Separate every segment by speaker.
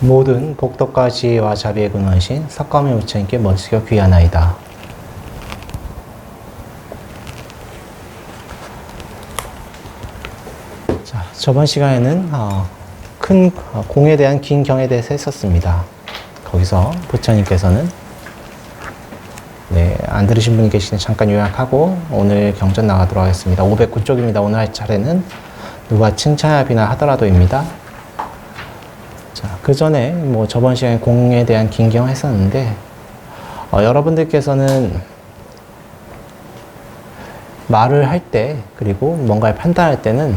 Speaker 1: 모든 복덕과 지혜와 자비의 근원신 석가모니 부처님께 머리숙여 귀하나이다. 자, 저번 시간에는 큰 공에 대한 긴 경에 대해서 했었습니다. 거기서 부처님께서는 안 들으신 분이 계시니 잠깐 요약하고 오늘 경전 나가도록 하겠습니다. 509쪽입니다. 오늘 할 차례는 누가 칭찬이나 비난하더라도입니다. 자, 그 전에 저번 시간에 공에 대한 긴 경 했었는데 여러분들께서는 말을 할 때 그리고 뭔가를 판단할 때는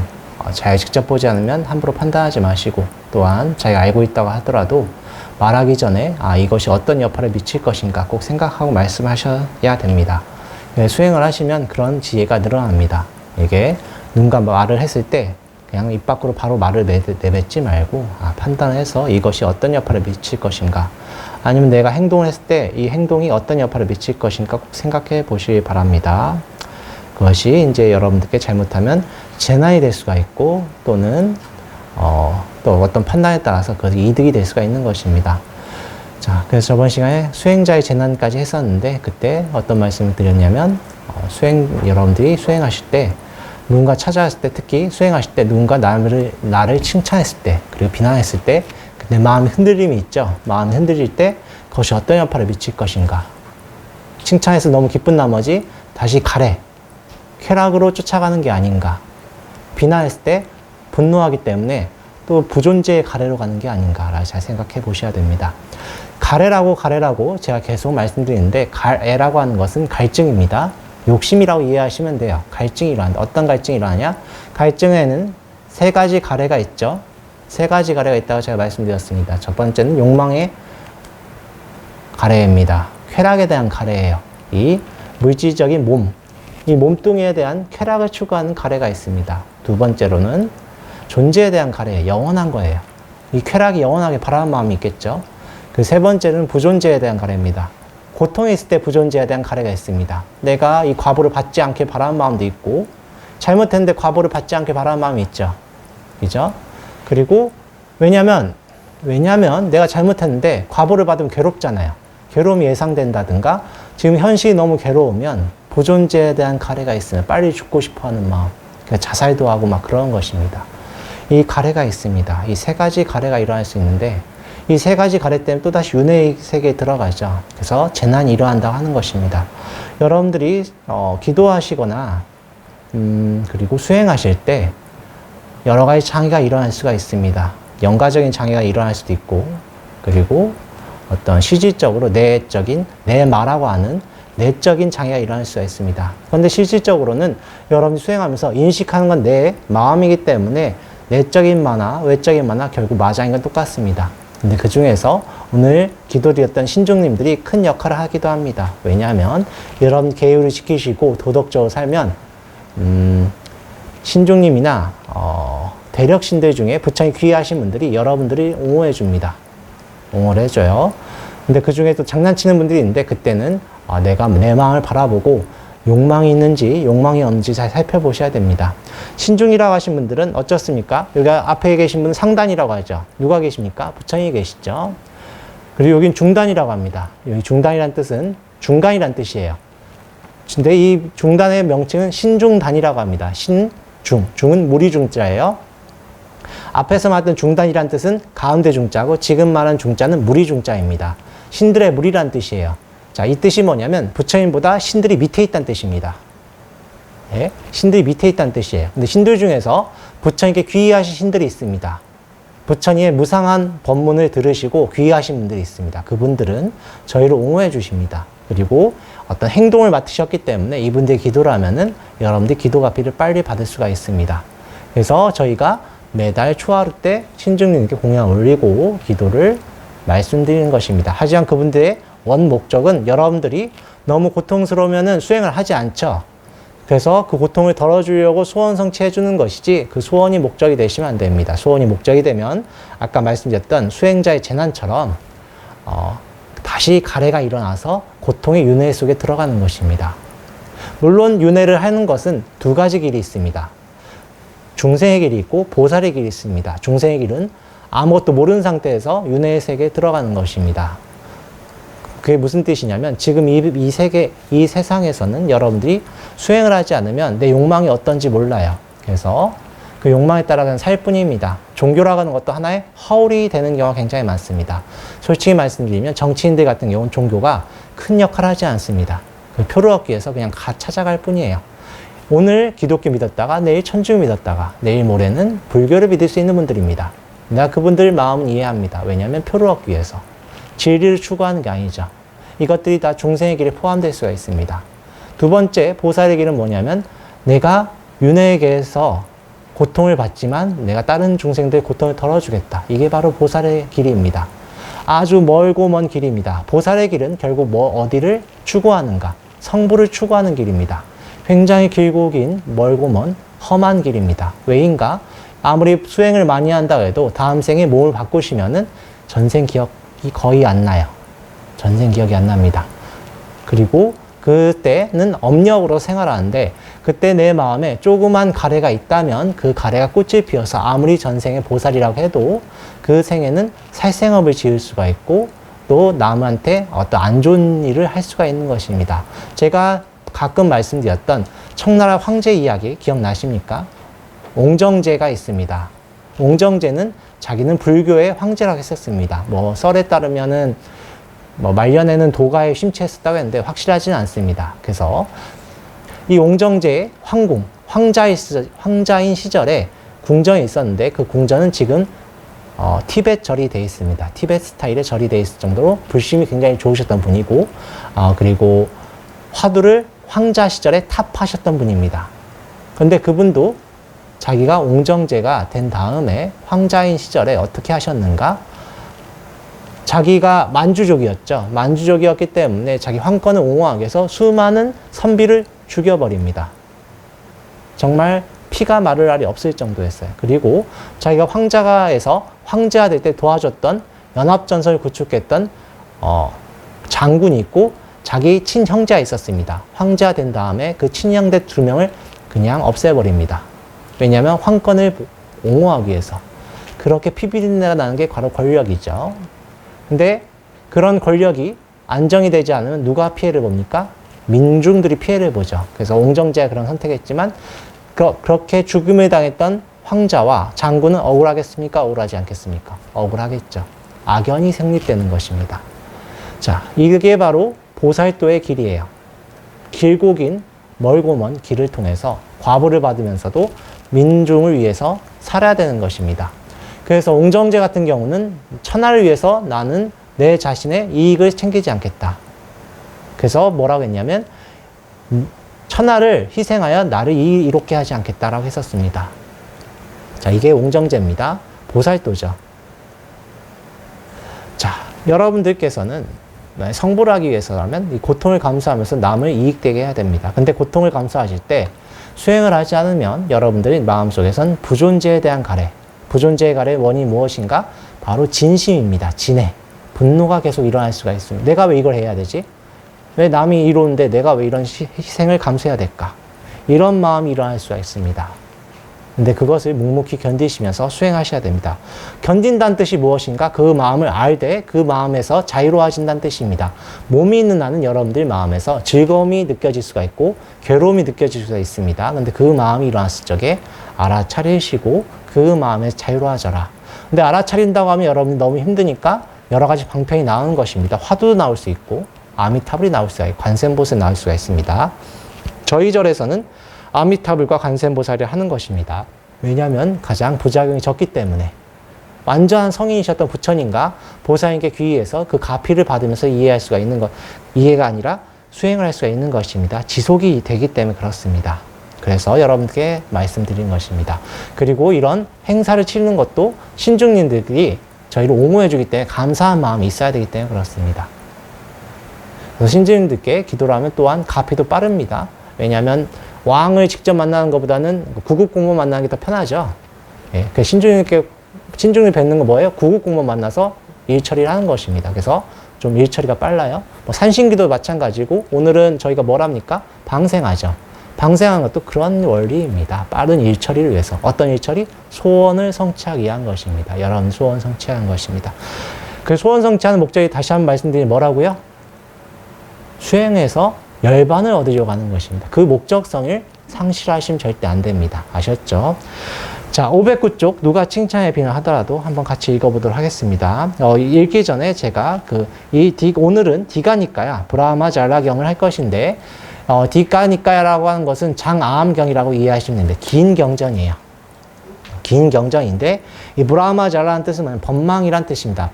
Speaker 1: 자기가 직접 보지 않으면 함부로 판단하지 마시고, 또한 자기가 알고 있다고 하더라도 말하기 전에 이것이 어떤 여파를 미칠 것인가 꼭 생각하고 말씀하셔야 됩니다. 수행을 하시면 그런 지혜가 늘어납니다. 이게 누군가 말을 했을 때 그냥 입 밖으로 바로 말을 내뱉지 말고 판단을 해서 이것이 어떤 여파를 미칠 것인가, 아니면 내가 행동을 했을 때 이 행동이 어떤 여파를 미칠 것인가 꼭 생각해 보시기 바랍니다. 그것이 이제 여러분들께 잘못하면 재난이 될 수가 있고, 또는 또 어떤 판단에 따라서 그것이 이득이 될 수가 있는 것입니다. 자, 그래서 저번 시간에 수행자의 재난까지 했었는데, 그때 어떤 말씀을 드렸냐면 여러분들이 수행하실 때 누군가 찾아왔을 때, 특히 수행하실 때 누군가 나를 칭찬했을 때 그리고 비난했을 때 내 마음의 흔들림이 있죠. 마음이 흔들릴 때 그것이 어떤 여파를 미칠 것인가, 칭찬해서 너무 기쁜 나머지 다시 쾌락으로 쫓아가는 게 아닌가, 비난했을 때 분노하기 때문에 또 부존재의 가래로 가는 게 아닌가를 잘 생각해 보셔야 됩니다. 가래라고 제가 계속 말씀드리는데, 가래라고 하는 것은 갈증입니다. 욕심이라고 이해하시면 돼요. 갈증이 일어난다. 어떤 갈증이 일어나냐? 갈증에는 세 가지 가래가 있죠. 세 가지 가래가 있다고 제가 말씀드렸습니다. 첫 번째는 욕망의 가래입니다. 쾌락에 대한 가래예요. 이 물질적인 이 몸뚱이에 대한 쾌락을 추구하는 가래가 있습니다. 두 번째로는 존재에 대한 가래예요. 영원한 거예요. 이 쾌락이 영원하게 바라는 마음이 있겠죠. 그 세 번째는 부존재에 대한 가래입니다. 고통이 있을 때 부존재에 대한 가래가 있습니다. 내가 이 과보를 받지 않게 바라는 마음도 있고, 잘못했는데 과보를 받지 않게 바라는 마음이 있죠. 그죠? 그리고 왜냐면 내가 잘못했는데 과보를 받으면 괴롭잖아요. 괴로움이 예상된다든가, 지금 현실이 너무 괴로우면 부존재에 대한 가래가 있으면 빨리 죽고 싶어 하는 마음, 그러니까 자살도 하고 막 그런 것입니다. 이 가래가 있습니다. 이 세 가지 가래가 일어날 수 있는데, 이 세 가지 가래 때문에 또다시 윤회의 세계에 들어가죠. 그래서 재난이 일어난다고 하는 것입니다. 여러분들이 기도하시거나 그리고 수행하실 때 여러 가지 장애가 일어날 수가 있습니다. 영가적인 장애가 일어날 수도 있고, 그리고 어떤 실질적으로 내 말하고 하는 내적인 장애가 일어날 수가 있습니다. 그런데 실질적으로는 여러분이 수행하면서 인식하는 건 내 마음이기 때문에 내적인 만화, 외적인 만화 결국 마장인 건 똑같습니다. 근데 그 중에서 오늘 기도드렸던 신중님들이 큰 역할을 하기도 합니다. 왜냐하면 여러분 계율을 지키시고 도덕적으로 살면 신중님이나 대력신들 중에 부처님 귀하신 분들이 여러분들이 옹호해 줍니다. 옹호를 해줘요. 근데 그 중에 또 장난치는 분들이 있는데, 그때는 내가 내 마음을 바라보고 욕망이 있는지 욕망이 없는지 잘 살펴보셔야 됩니다. 신중이라고 하신 분들은 어쩌습니까? 여기 앞에 계신 분은 상단이라고 하죠. 누가 계십니까? 부처님이 계시죠. 그리고 여긴 중단이라고 합니다. 여기 중단이란 뜻은 중간이란 뜻이에요. 근데 이 중단의 명칭은 신중단이라고 합니다. 중은 무리중자예요. 앞에서 말했던 중단이란 뜻은 가운데 중자고, 지금 말한 중자는 무리중자입니다. 신들의 무리란 뜻이에요. 자, 이 뜻이 뭐냐면 부처님보다 신들이 밑에 있다는 뜻입니다. 예? 신들이 밑에 있다는 뜻이에요. 근데 신들 중에서 부처님께 귀의하신 신들이 있습니다. 부처님의 무상한 법문을 들으시고 귀의하신 분들이 있습니다. 그분들은 저희를 옹호해 주십니다. 그리고 어떤 행동을 맡으셨기 때문에 이분들이 기도를 하면은 여러분들이 기도가피를 빨리 받을 수가 있습니다. 그래서 저희가 매달 초하루 때 신중님께 공양을 올리고 기도를 말씀드리는 것입니다. 하지만 그분들의 원 목적은 여러분들이 너무 고통스러우면은 수행을 하지 않죠. 그래서 그 고통을 덜어주려고 소원 성취해 주는 것이지, 그 소원이 목적이 되시면 안 됩니다. 소원이 목적이 되면 아까 말씀드렸던 수행자의 재난처럼 다시 가래가 일어나서 고통의 윤회 속에 들어가는 것입니다. 물론 윤회를 하는 것은 두 가지 길이 있습니다. 중생의 길이 있고 보살의 길이 있습니다. 중생의 길은 아무것도 모르는 상태에서 윤회의 세계에 들어가는 것입니다. 그게 무슨 뜻이냐면 지금 이 세계, 이 세상에서는 여러분들이 수행을 하지 않으면 내 욕망이 어떤지 몰라요. 그래서 그 욕망에 따라 그냥 살 뿐입니다. 종교라고 하는 것도 하나의 허울이 되는 경우가 굉장히 많습니다. 솔직히 말씀드리면 정치인들 같은 경우는 종교가 큰 역할을 하지 않습니다. 그 표를 얻기 위해서 그냥 찾아갈 뿐이에요. 오늘 기독교 믿었다가 내일 천주교 믿었다가 내일 모레는 불교를 믿을 수 있는 분들입니다. 내가 그분들 마음은 이해합니다. 왜냐하면 표를 얻기 위해서. 진리를 추구하는 게 아니죠. 이것들이 다 중생의 길에 포함될 수가 있습니다. 두 번째 보살의 길은 뭐냐면 내가 윤회에게서 고통을 받지만 내가 다른 중생들의 고통을 덜어주겠다. 이게 바로 보살의 길입니다. 아주 멀고 먼 길입니다. 보살의 길은 결국 어디를 추구하는가? 성부를 추구하는 길입니다. 굉장히 길고 긴 멀고 먼 험한 길입니다. 왜인가? 아무리 수행을 많이 한다 해도 다음 생에 몸을 바꾸시면은 전생 기억이 거의 안 나요. 전생 기억이 안 납니다. 그리고 그때는 엄력으로 생활하는데 그때 내 마음에 조그만 가래가 있다면 그 가래가 꽃을 피워서 아무리 전생에 보살이라고 해도 그 생에는 살생업을 지을 수가 있고 또 남한테 어떤 안 좋은 일을 할 수가 있는 것입니다. 제가 가끔 말씀드렸던 청나라 황제 이야기 기억나십니까? 옹정제가 있습니다. 옹정제는 자기는 불교의 황제라고 했었습니다. 썰에 따르면은 말년에는 도가에 심취했었다고 했는데 확실하지는 않습니다. 그래서 이 옹정제의 황궁, 황자인 시절에 궁전이 있었는데 그 궁전은 지금 티벳 절이 되어 있습니다. 티벳 스타일의 절이 되어 있을 정도로 불심이 굉장히 좋으셨던 분이고 그리고 화두를 황자 시절에 탑하셨던 분입니다. 근데 그분도 자기가 옹정제가 된 다음에 황자인 시절에 어떻게 하셨는가? 자기가 만주족이었죠. 만주족이었기 때문에 자기 황권을 옹호하기 위해서 수많은 선비를 죽여버립니다. 정말 피가 마를 날이 없을 정도였어요. 그리고 자기가 황자가에서 황제가 될 때 도와줬던 연합전선을 구축했던 장군이 있고 자기 친형제가 있었습니다. 황제가 된 다음에 그 친형제 2명을 그냥 없애버립니다. 왜냐하면 황권을 옹호하기 위해서. 그렇게 피비린내가 나는 게 바로 권력이죠. 근데 그런 권력이 안정이 되지 않으면 누가 피해를 봅니까? 민중들이 피해를 보죠. 그래서 옹정제가 그런 선택했지만 그렇게 죽음을 당했던 황자와 장군은 억울하겠습니까? 억울하지 않겠습니까? 억울하겠죠. 악연이 성립되는 것입니다. 자, 이게 바로 보살도의 길이에요. 길고 긴 멀고 먼 길을 통해서 과보를 받으면서도 민중을 위해서 살아야 되는 것입니다. 그래서 옹정제 같은 경우는 천하를 위해서 나는 내 자신의 이익을 챙기지 않겠다. 그래서 뭐라고 했냐면 천하를 희생하여 나를 이롭게 하지 않겠다라고 했었습니다. 자, 이게 옹정제입니다. 보살도죠. 자, 여러분들께서는 성불을 하기 위해서라면 이 고통을 감수하면서 남을 이익되게 해야 됩니다. 근데 고통을 감수하실 때 수행을 하지 않으면 여러분들이 마음속에선 부존재에 대한 가래, 부존재의 가래의 원인이 무엇인가? 바로 진심입니다. 진해. 분노가 계속 일어날 수가 있습니다. 내가 왜 이걸 해야 되지? 왜 남이 이로운데 내가 왜 이런 희생을 감수해야 될까? 이런 마음이 일어날 수가 있습니다. 근데 그것을 묵묵히 견디시면서 수행하셔야 됩니다. 견딘다는 뜻이 무엇인가? 그 마음을 알되 그 마음에서 자유로워진다는 뜻입니다. 몸이 있는 나는 여러분들 마음에서 즐거움이 느껴질 수가 있고 괴로움이 느껴질 수가 있습니다. 근데 그 마음이 일어났을 적에 알아차리시고 그 마음에 자유로워져라. 근데 알아차린다고 하면 여러분이 너무 힘드니까 여러 가지 방편이 나오는 것입니다. 화두도 나올 수 있고 아미타불이 나올 수가 있고 관세음보살이 나올 수가 있습니다. 저희 절에서는 아미타불과 관세음보살을 하는 것입니다. 왜냐하면 가장 부작용이 적기 때문에 완전한 성인이셨던 부처님과 보살님께 귀의해서 그 가피를 받으면서 이해할 수가 있는 것, 이해가 아니라 수행을 할 수가 있는 것입니다. 지속이 되기 때문에 그렇습니다. 그래서 여러분께 말씀드린 것입니다. 그리고 이런 행사를 치르는 것도 신중님들이 저희를 옹호해 주기 때문에 감사한 마음이 있어야 되기 때문에 그렇습니다. 그래서 신중님들께 기도를 하면 또한 가피도 빠릅니다. 왜냐하면 왕을 직접 만나는 것보다는 구급 공무원 만나는 게 더 편하죠. 예, 그 신중님 뵙는 거 뭐예요? 구급 공무원 만나서 일 처리를 하는 것입니다. 그래서 좀 일 처리가 빨라요. 산신기도 마찬가지고 오늘은 저희가 뭘 합니까? 방생하죠. 방생하는 것도 그런 원리입니다. 빠른 일 처리를 위해서. 어떤 일 처리? 소원을 성취하기 위한 것입니다. 여러분 소원 성취하는 것입니다. 그 소원 성취하는 목적이 다시 한번 말씀드리면 뭐라고요? 수행해서 열반을 얻으려고 하는 것입니다. 그 목적성을 상실하시면 절대 안 됩니다. 아셨죠? 자, 509쪽 누가 칭찬에 비난하더라도 한번 같이 읽어보도록 하겠습니다. 읽기 전에 제가 오늘은 디가니까야 브라마잘라경을 할 것인데 디가니까야라고 하는 것은 장아함경이라고 이해하시면 되는데 긴 경전이에요. 긴 경전인데 이 브라마잘라는 뜻은 법망이란 뜻입니다.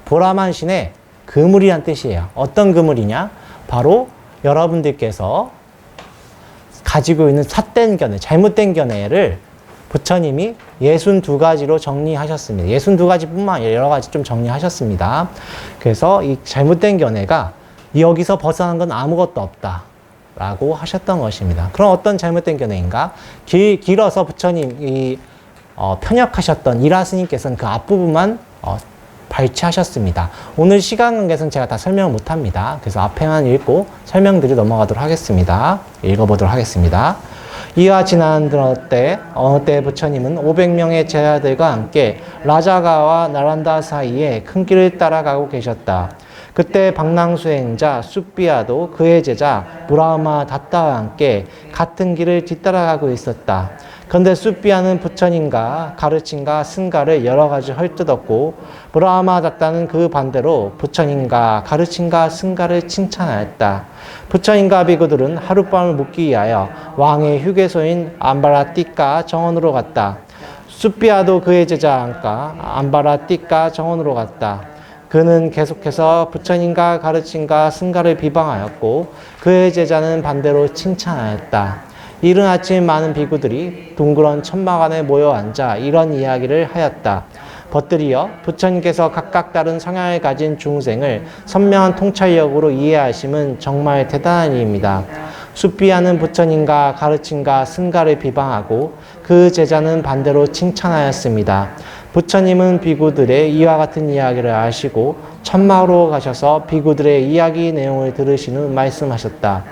Speaker 1: 브라만 신의 그물이란 뜻이에요. 어떤 그물이냐? 바로 여러분들께서 가지고 있는 삿된 견해, 잘못된 견해를 부처님이 62가지로 정리하셨습니다. 62가지뿐만 아니라 여러 가지 좀 정리하셨습니다. 그래서 이 잘못된 견해가 여기서 벗어난 건 아무것도 없다 라고 하셨던 것입니다. 그럼 어떤 잘못된 견해인가? 길어서 부처님이 편역하셨던 이라 스님께서는 그 앞부분만 발췌하셨습니다. 오늘 시간 관계에서는 제가 다 설명을 못합니다. 그래서 앞에만 읽고 설명드리 넘어가도록 하겠습니다. 읽어보도록 하겠습니다. 이와 지난 어느 때 부처님은 500명의 제자들과 함께 라자가와 나란다 사이에 큰 길을 따라가고 계셨다. 그때 방랑수행자 숫비아도 그의 제자 무라마 다tta와 함께 같은 길을 뒤따라가고 있었다. 그런데 숫비아는 부처님과 가르침과 승가를 여러 가지 헐뜯었고 무라마 다tta는 그 반대로 부처님과 가르침과 승가를 칭찬하였다. 부처님과 비구들은 하룻밤을 묵기 위하여 왕의 휴게소인 암바라띠까 정원으로 갔다. 숫비아도 그의 제자가 암바라띠까 정원으로 갔다. 그는 계속해서 부처님과 가르침과 승가를 비방하였고 그의 제자는 반대로 칭찬하였다. 이른 아침 많은 비구들이 둥그런 천막 안에 모여 앉아 이런 이야기를 하였다. 벗들이여 부처님께서 각각 다른 성향을 가진 중생을 선명한 통찰력으로 이해하심은 정말 대단한 일입니다. 숫비아는 부처님과 가르침과 승가를 비방하고 그 제자는 반대로 칭찬하였습니다. 부처님은 비구들의 이와 같은 이야기를 아시고 천막으로 가셔서 비구들의 이야기 내용을 들으신 후 말씀하셨다.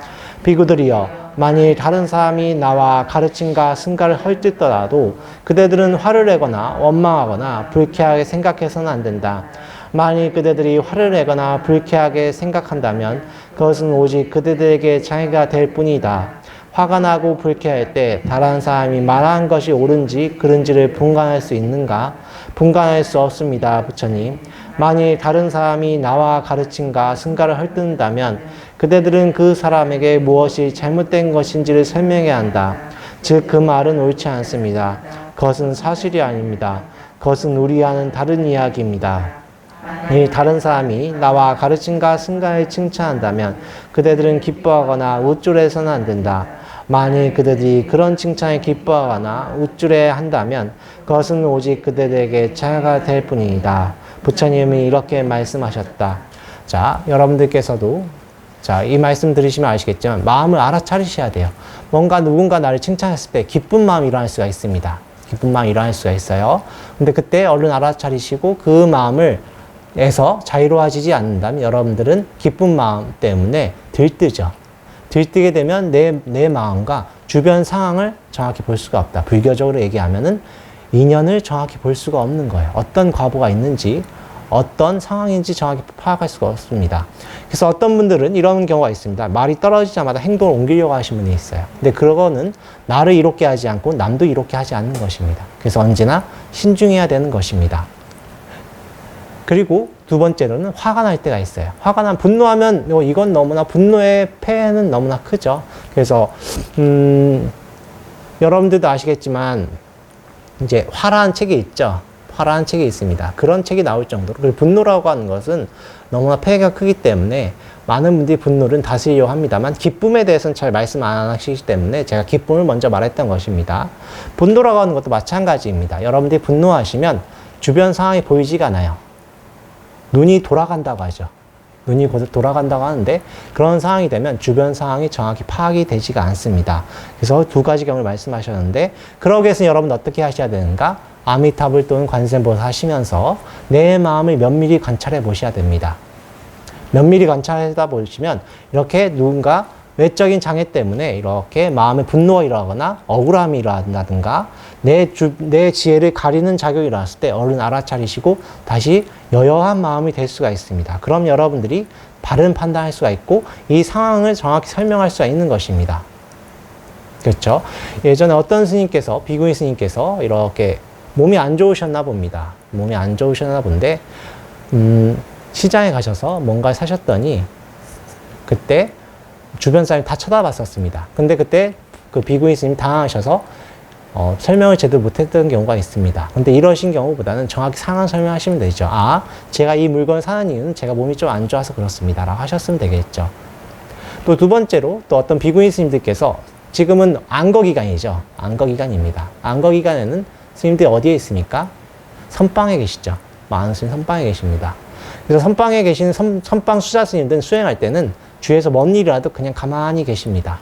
Speaker 1: 비구들이여 만일 다른 사람이 나와 가르침과 승가를 헐뜯더라도 그대들은 화를 내거나 원망하거나 불쾌하게 생각해서는 안 된다. 만일 그대들이 화를 내거나 불쾌하게 생각한다면 그것은 오직 그대들에게 장애가 될 뿐이다. 화가 나고 불쾌할 때 다른 사람이 말한 것이 옳은지 그른지를 분간할 수 있는가? 분간할 수 없습니다, 부처님. 만일 다른 사람이 나와 가르침과 승가를 헐뜯는다면 그대들은 그 사람에게 무엇이 잘못된 것인지를 설명해야 한다. 즉 그 말은 옳지 않습니다. 그것은 사실이 아닙니다. 그것은 우리와는 다른 이야기입니다. 이 다른 사람이 나와 가르침과 승가를 칭찬한다면 그대들은 기뻐하거나 우쭐해서는 안 된다. 만일 그들이 그런 칭찬에 기뻐하거나 우쭐해 한다면 그것은 오직 그들에게 자가 될 뿐이다. 부처님이 이렇게 말씀하셨다. 자, 여러분들께서도 이 말씀 들으시면 아시겠지만 마음을 알아차리셔야 돼요. 뭔가 누군가 나를 칭찬했을 때 기쁜 마음이 일어날 수가 있습니다. 기쁜 마음이 일어날 수가 있어요. 근데 그때 얼른 알아차리시고 그 마음을 에서 자유로워지지 않는다면 여러분들은 기쁜 마음 때문에 들뜨죠. 들뜨게 되면 내 마음과 주변 상황을 정확히 볼 수가 없다. 불교적으로 얘기하면은 인연을 정확히 볼 수가 없는 거예요. 어떤 과보가 있는지, 어떤 상황인지 정확히 파악할 수가 없습니다. 그래서 어떤 분들은 이런 경우가 있습니다. 말이 떨어지자마자 행동을 옮기려고 하시는 분이 있어요. 근데 그거는 나를 이롭게 하지 않고 남도 이롭게 하지 않는 것입니다. 그래서 언제나 신중해야 되는 것입니다. 그리고 두 번째로는 화가 날 때가 있어요. 화가 난 분노하면 이건 너무나 분노의 폐해는 너무나 크죠. 그래서 여러분들도 아시겠지만 이제 화라는 책이 있죠. 화라는 책이 있습니다. 그런 책이 나올 정도로 그리고 분노라고 하는 것은 너무나 폐해가 크기 때문에 많은 분들이 분노를 다스리려고 합니다만 기쁨에 대해서는 잘 말씀 안 하시기 때문에 제가 기쁨을 먼저 말했던 것입니다. 분노라고 하는 것도 마찬가지입니다. 여러분들이 분노하시면 주변 상황이 보이지가 않아요. 눈이 돌아간다고 하죠. 눈이 돌아간다고 하는데 그런 상황이 되면 주변 상황이 정확히 파악이 되지가 않습니다. 그래서 두 가지 경우를 말씀하셨는데 그러기 위해서는 여러분 어떻게 하셔야 되는가? 아미타불 또는 관세음보살 하시면서 내 마음을 면밀히 관찰해 보셔야 됩니다. 면밀히 관찰하다 보시면 이렇게 누군가 외적인 장애 때문에 이렇게 마음에 분노가 일어나거나 억울함이 일어난다든가 내 지혜를 가리는 작용이 일어났을 때 얼른 알아차리시고 다시 여여한 마음이 될 수가 있습니다. 그럼 여러분들이 바른 판단할 수가 있고 이 상황을 정확히 설명할 수가 있는 것입니다. 그렇죠? 예전에 어떤 스님께서, 비구니 스님께서 이렇게 몸이 안 좋으셨나 봅니다. 몸이 안 좋으셨나 본데 시장에 가셔서 뭔가를 사셨더니 그때 주변 사람이 다 쳐다봤었습니다. 근데 그때 그 비구니 스님이 당황하셔서 설명을 제대로 못했던 경우가 있습니다. 근데 이러신 경우보다는 정확히 상황 설명하시면 되죠. 아, 제가 이 물건을 사는 이유는 제가 몸이 좀 안 좋아서 그렇습니다. 라고 하셨으면 되겠죠. 또 두 번째로 또 어떤 비구니 스님들께서 지금은 안거기간이죠. 안거기간입니다. 안거기간에는 스님들이 어디에 있습니까? 선방에 계시죠. 많은 스님 선방에 계십니다. 그래서 선방에 계신 선방 수자 스님들은 수행할 때는 주위에서 뭔 일이라도 그냥 가만히 계십니다.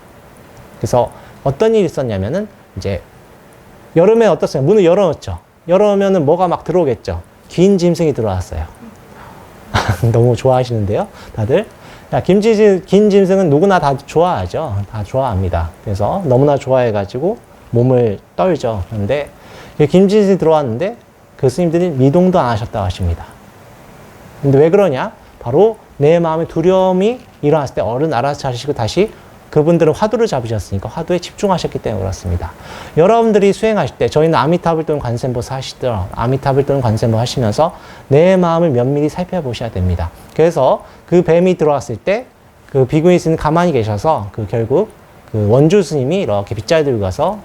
Speaker 1: 그래서 어떤 일이 있었냐면은 이제 여름에 어떻어요? 문을 열어놓죠. 열어놓으면은 뭐가 막 들어오겠죠. 긴 짐승이 들어왔어요. 너무 좋아하시는데요, 다들? 긴 짐승은 누구나 다 좋아하죠. 다 좋아합니다. 그래서 너무나 좋아해가지고 몸을 떨죠. 그런데 긴 짐승이 들어왔는데 그 스님들이 미동도 안 하셨다고 하십니다. 근데 왜 그러냐? 바로 내 마음에 두려움이 일어났을 때 얼른 알아차리시고 다시 그분들은 화두를 잡으셨으니까 화두에 집중하셨기 때문에 그렇습니다. 여러분들이 수행하실 때 저희는 아미타불 또는 관세음보살 하시더라고요. 아미타불 또는 관세음보 하시면서 내 마음을 면밀히 살펴보셔야 됩니다. 그래서 그 뱀이 들어왔을 때 그 비구니 스님 가만히 계셔서 결국 그 원주 스님이 이렇게 빗자루 들고 가서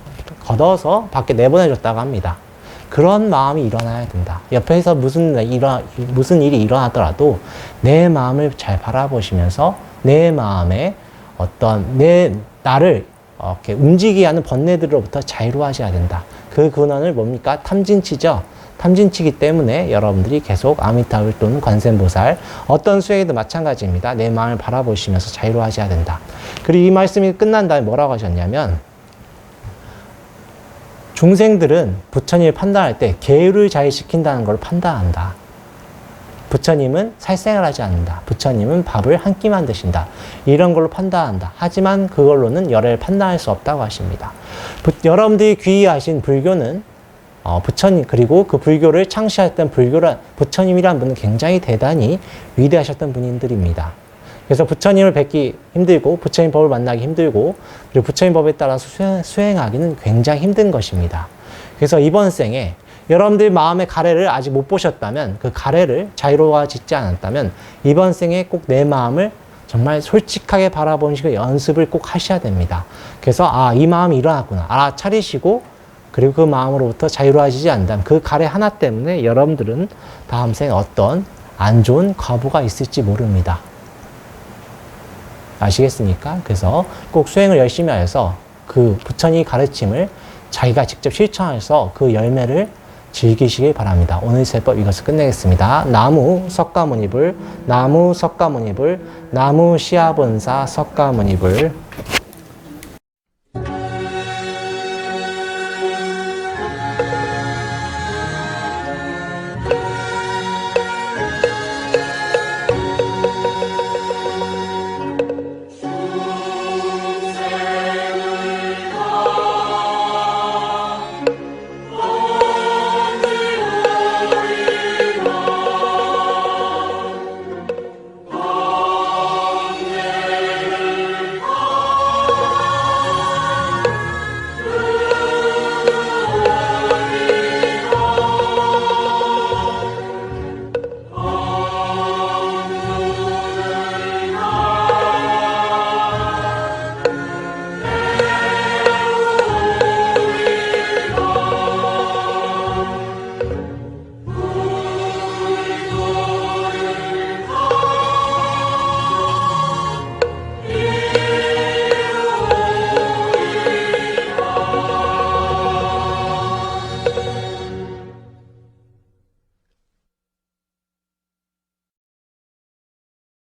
Speaker 1: 걷어서 밖에 내보내줬다고 합니다. 그런 마음이 일어나야 된다. 옆에서 무슨 일이 일어나더라도 내 마음을 잘 바라보시면서 내 마음에 어떤 나를 이렇게 움직이게 하는 번뇌들로부터 자유로워하셔야 된다. 그 근원을 뭡니까? 탐진치죠. 탐진치기 때문에 여러분들이 계속 아미타불 또는 관세음보살 어떤 수행에도 마찬가지입니다. 내 마음을 바라보시면서 자유로워하셔야 된다. 그리고 이 말씀이 끝난 다음에 뭐라고 하셨냐면 중생들은 부처님을 판단할 때 계율을 잘 지킨다는 걸 판단한다. 부처님은 살생을 하지 않는다. 부처님은 밥을 한 끼만 드신다. 이런 걸로 판단한다. 하지만 그걸로는 열애를 판단할 수 없다고 하십니다. 여러분들이 귀의하신 불교는 부처님 그리고 그 불교를 창시했던 부처님이란 분은 굉장히 대단히 위대하셨던 분들입니다. 그래서 부처님을 뵙기 힘들고 부처님 법을 만나기 힘들고 그리고 부처님 법에 따라서 수행하기는 굉장히 힘든 것입니다. 그래서 이번 생에 여러분들이 마음의 가래를 아직 못 보셨다면 그 가래를 자유로워지지 않았다면 이번 생에 꼭 내 마음을 정말 솔직하게 바라보는 식의 연습을 꼭 하셔야 됩니다. 그래서 이 마음이 일어났구나 알아차리시고 그리고 그 마음으로부터 자유로워지지 않는다면 그 가래 하나 때문에 여러분들은 다음 생에 어떤 안 좋은 과보가 있을지 모릅니다. 아시겠습니까? 그래서 꼭 수행을 열심히 하여서 그 부처님의 가르침을 자기가 직접 실천해서 그 열매를 즐기시길 바랍니다. 오늘 세법 이것을 끝내겠습니다. 나무 석가모니불, 나무 석가모니불, 나무 시아본사 석가모니불.